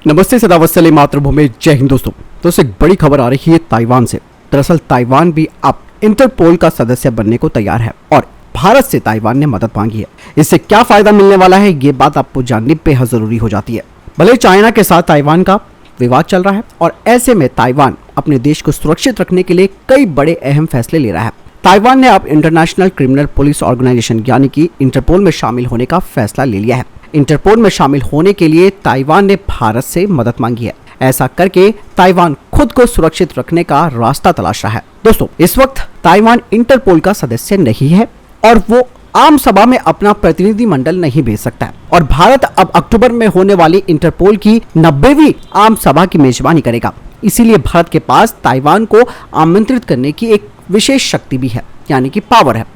नमस्ते, सदावत सले मातृभूमि, जय हिंद। दोस्तों एक बड़ी खबर आ रही है ताइवान से। दरअसल ताइवान भी अब इंटरपोल का सदस्य बनने को तैयार है और भारत से ताइवान ने मदद मांगी है। इससे क्या फायदा मिलने वाला है, ये बात आपको जाननी बेहद जरूरी हो जाती है। भले चाइना के साथ ताइवान का विवाद चल रहा है और ऐसे में ताइवान अपने देश को सुरक्षित रखने के लिए कई बड़े अहम फैसले ले रहा है। ताइवान ने अब इंटरनेशनल क्रिमिनल पुलिस ऑर्गेनाइजेशन यानी कि इंटरपोल में शामिल होने का फैसला ले लिया है। इंटरपोल में शामिल होने के लिए ताइवान ने भारत से मदद मांगी है। ऐसा करके ताइवान खुद को सुरक्षित रखने का रास्ता तलाश रहा है। दोस्तों इस वक्त ताइवान इंटरपोल का सदस्य नहीं है और वो आम सभा में अपना प्रतिनिधि मंडल नहीं भेज सकता है और भारत अब अक्टूबर में होने वाली इंटरपोल की 90वीं आम सभा की मेजबानी करेगा। इसीलिए भारत के पास ताइवान को आमंत्रित करने की एक विशेष शक्ति भी है, यानी कि पावर है।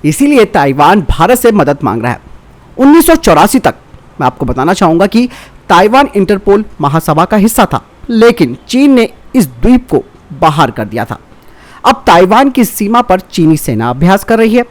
इसीलिए ताइवान भारत से मदद मांग रहा है। 1984 तक मैं आपको बताना चाहूंगा कि ताइवान इंटरपोल महासभा का हिस्सा था, लेकिन चीन ने इस द्वीप को बाहर कर दिया था। अब ताइवान की सीमा पर चीनी सेना अभ्यास कर रही है।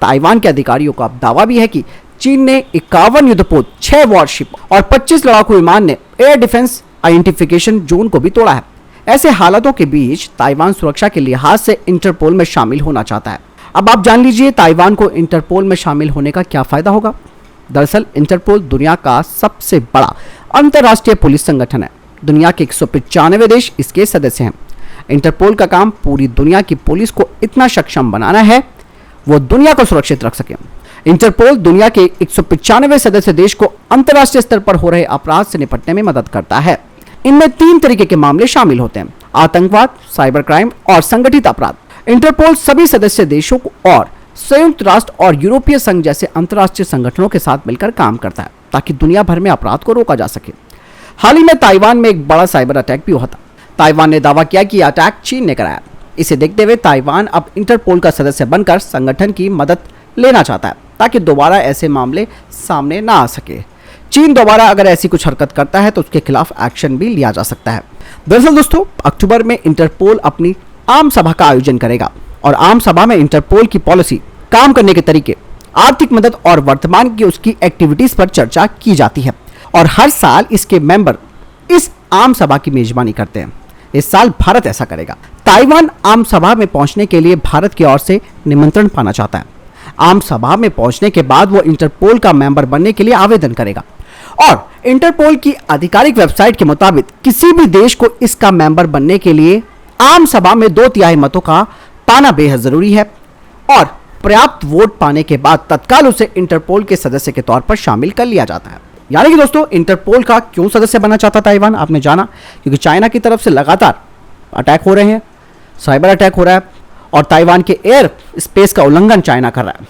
ताइवान के अधिकारियों का अब दावा भी है कि चीन ने 51 युद्धपोत, 6 वॉरशिप और 25 लड़ाकू विमान ने एयर डिफेंस आइडेंटिफिकेशन जोन को भी तोड़ा है। ऐसे हालातों के बीच ताइवान सुरक्षा के लिहाज से इंटरपोल में शामिल होना चाहता है। अब आप जान लीजिए ताइवान को इंटरपोल में शामिल होने का क्या फायदा होगा। दरअसल इंटरपोल दुनिया का सबसे बड़ा अंतर्राष्ट्रीय पुलिस संगठन है। दुनिया के 195 देश इसके सदस्य हैं। इंटरपोल का काम पूरी दुनिया की पुलिस को इतना सक्षम बनाना है वो दुनिया को सुरक्षित रख सके। इंटरपोल दुनिया के 195 सदस्य देश को अंतर्राष्ट्रीय स्तर पर हो रहे अपराध से निपटने में मदद करता है। इनमें 3 तरीके के मामले शामिल होते हैं: आतंकवाद, साइबर क्राइम और संगठित अपराध। इंटरपोल सभी सदस्य देशों को और संयुक्त राष्ट्र और यूरोपीय संघ जैसे अंतर्राष्ट्रीय संगठनों के साथ मिलकर काम करता है ताकि दुनिया भर में अपराध को रोका जा सके। हाल ही में ताइवान में एक बड़ा साइबर अटैक भी हुआ था। ताइवान ने दावा किया कि यह अटैक चीन ने कराया। इसे देखते हुए ताइवान अब इंटरपोल का सदस्य बनकर संगठन की मदद लेना चाहता है ताकि दोबारा ऐसे मामले सामने ना आ सके। चीन दोबारा अगर ऐसी कुछ हरकत करता है तो उसके खिलाफ एक्शन भी लिया जा सकता है। दरअसल दोस्तों अक्टूबर में इंटरपोल अपनी आम सभा का आयोजन करेगा और आम सभा में इंटरपोल की पॉलिसी, काम करने के तरीके, आर्थिक मदद और वर्तमान की उसकी एक्टिविटीज पर चर्चा की जाती है और हर साल इसके मेंबर इस आम सभा की मेजबानी करते हैं। इस साल भारत ऐसा करेगा। ताइवान आम सभा में पहुंचने के लिए भारत की ओर से निमंत्रण पाना चाहता है। आम सभा में पहुंचने के बाद वो इंटरपोल का मेंबर बनने के लिए आवेदन करेगा और इंटरपोल की आधिकारिक वेबसाइट के मुताबिक किसी भी देश को इसका मेंबर बनने के लिए आम सभा में 2/3 मतों का पाना बेहद जरूरी है और पर्याप्त वोट पाने के बाद तत्काल उसे इंटरपोल के सदस्य के तौर पर शामिल कर लिया जाता है। यानी कि दोस्तों इंटरपोल का क्यों सदस्य बनना चाहता ताइवान, आपने जाना, क्योंकि चाइना की तरफ से लगातार अटैक हो रहे हैं, साइबर अटैक हो रहा है और ताइवान के एयर स्पेस का उल्लंघन चाइना कर रहा है।